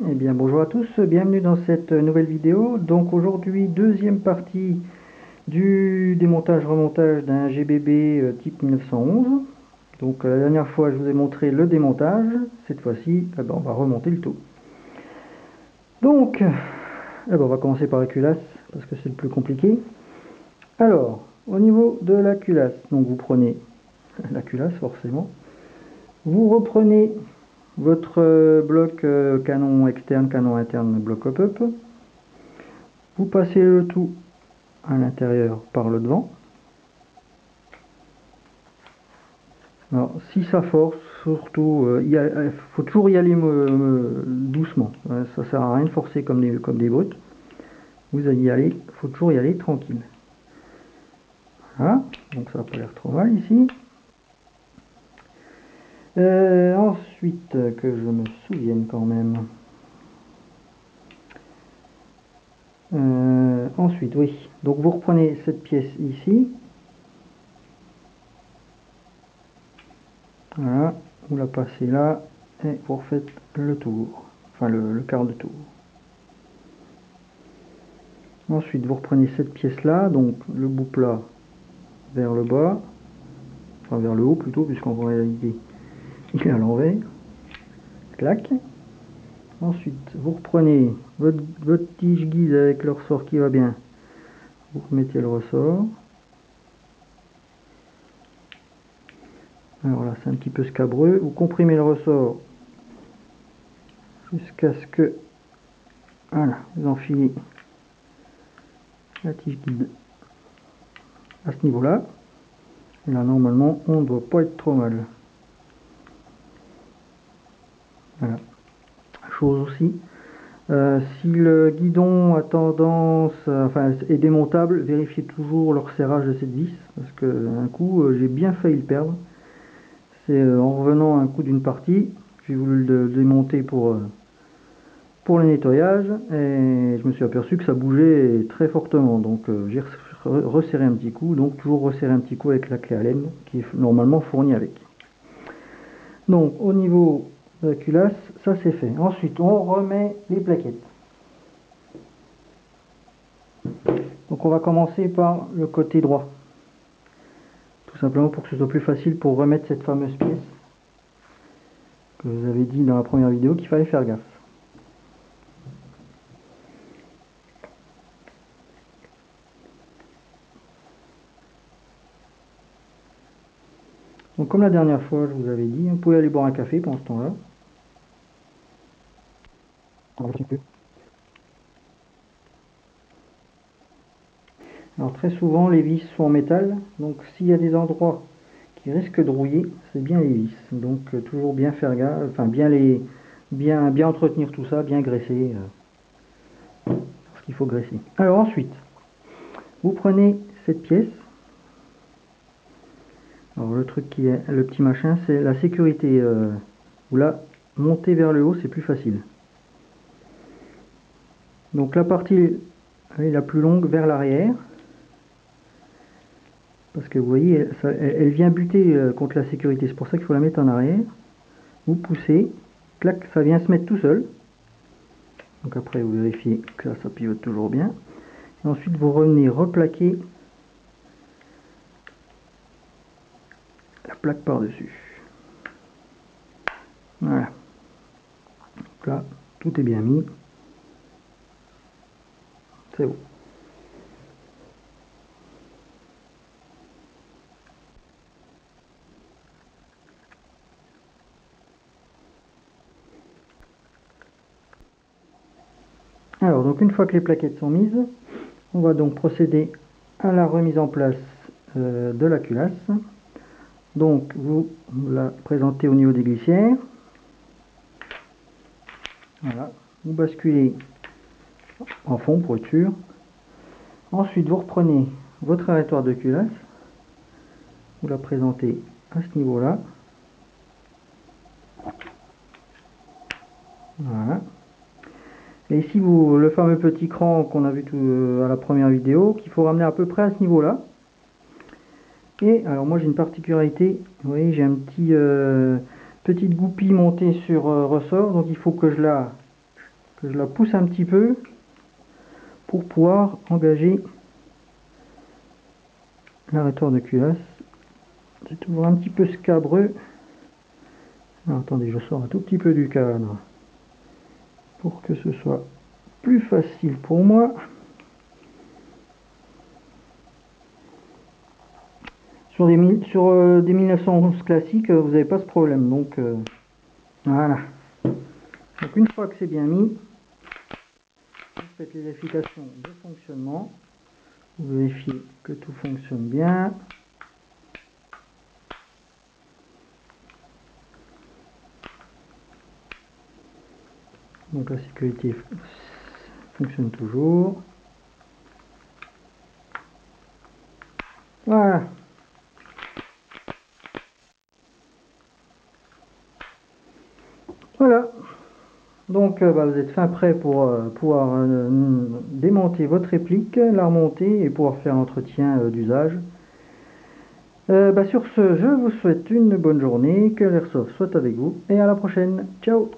Eh bien bonjour à tous, bienvenue dans cette nouvelle vidéo. Donc aujourd'hui, deuxième partie du démontage-remontage d'un GBB type 1911. Donc la dernière fois je vous ai montré le démontage, cette fois-ci on va remonter le tout. Donc on va commencer par la culasse parce que c'est le plus compliqué. Alors au niveau de la culasse, donc vous prenez la culasse forcément, vous reprenez votre bloc canon externe, canon interne, bloc hop-up. Vous passez le tout à l'intérieur par le devant. Alors si ça force, surtout, il faut toujours y aller doucement. Ça sert à rien de forcer comme des brutes. Vous allez y aller, faut toujours y aller tranquille. Voilà, donc ça n'a pas l'air trop mal ici. Ensuite, que je me souvienne quand même. Ensuite, oui. Donc vous reprenez cette pièce ici. Voilà, vous la passez là et vous refaites le tour. Enfin le quart de tour. Ensuite, vous reprenez cette pièce-là, donc le bout plat vers le bas, enfin vers le haut plutôt, puisqu'en réalité, il est à l'envers. Clac. Ensuite, vous reprenez votre tige guide avec le ressort qui va bien. Vous remettez le ressort. Alors là, c'est un petit peu scabreux. Vous comprimez le ressort jusqu'à ce que, voilà, vous enfilez la tige guide à ce niveau-là. Et là, normalement, on ne doit pas être trop mal. Voilà. Chose aussi, si le guidon a tendance, est démontable, vérifiez toujours le resserrage de cette vis, parce que un coup, j'ai bien failli le perdre. C'est en revenant un coup d'une partie, j'ai voulu le démonter pour le nettoyage, et je me suis aperçu que ça bougeait très fortement, donc j'ai resserré un petit coup, donc toujours resserrer un petit coup avec la clé Allen, qui est normalement fournie avec. Donc au niveau de la culasse, ça c'est fait. Ensuite, on remet les plaquettes. Donc on va commencer par le côté droit. Tout simplement pour que ce soit plus facile pour remettre cette fameuse pièce que je vous avais dit dans la première vidéo qu'il fallait faire gaffe. Donc comme la dernière fois je vous avais dit, vous pouvez aller boire un café pendant ce temps-là. Alors très souvent les vis sont en métal, donc s'il y a des endroits qui risquent de rouiller, c'est bien les vis. Donc toujours bien faire gaffe, enfin bien entretenir tout ça, bien graisser, ce qu'il faut graisser. Alors ensuite, vous prenez cette pièce. Alors le truc qui est le petit machin, c'est la sécurité. Vous la montez vers le haut, c'est plus facile. Donc la partie la plus longue vers l'arrière, parce que vous voyez, elle vient buter contre la sécurité. C'est pour ça qu'il faut la mettre en arrière. Vous poussez, clac, ça vient se mettre tout seul. Donc après vous vérifiez que ça pivote toujours bien. Et ensuite vous revenez replaquer la plaque par-dessus. Voilà. Donc là, tout est bien mis. C'est bon. Alors donc une fois que les plaquettes sont mises, on va donc procéder à la remise en place de la culasse. Donc vous la présentez au niveau des glissières. Voilà. Vous basculez en fond pour être sûr. Ensuite vous reprenez votre arrêtoir de culasse. Vous la présentez à ce niveau-là. Voilà. Et ici vous le fameux petit cran qu'on a vu à la première vidéo, qu'il faut ramener à peu près à ce niveau-là. Et alors moi j'ai une particularité, vous voyez j'ai un petite goupille montée sur ressort, donc il faut que je la que je la pousse un petit peu pour pouvoir engager la rétorte de culasse. C'est toujours un petit peu scabreux. Alors, attendez, je sors un tout petit peu du cadre pour que ce soit plus facile pour moi. Sur des 1911 classiques, vous n'avez pas ce problème. Donc voilà. Donc une fois que c'est bien mis, vous faites les vérifications de fonctionnement. Vous vérifiez que tout fonctionne bien. Donc la sécurité fonctionne toujours. Voilà. Voilà. Donc vous êtes fin prêt pour pouvoir démonter votre réplique, la remonter et pouvoir faire l'entretien d'usage. Sur ce, je vous souhaite une bonne journée, que l'Airsoft soit avec vous et à la prochaine. Ciao!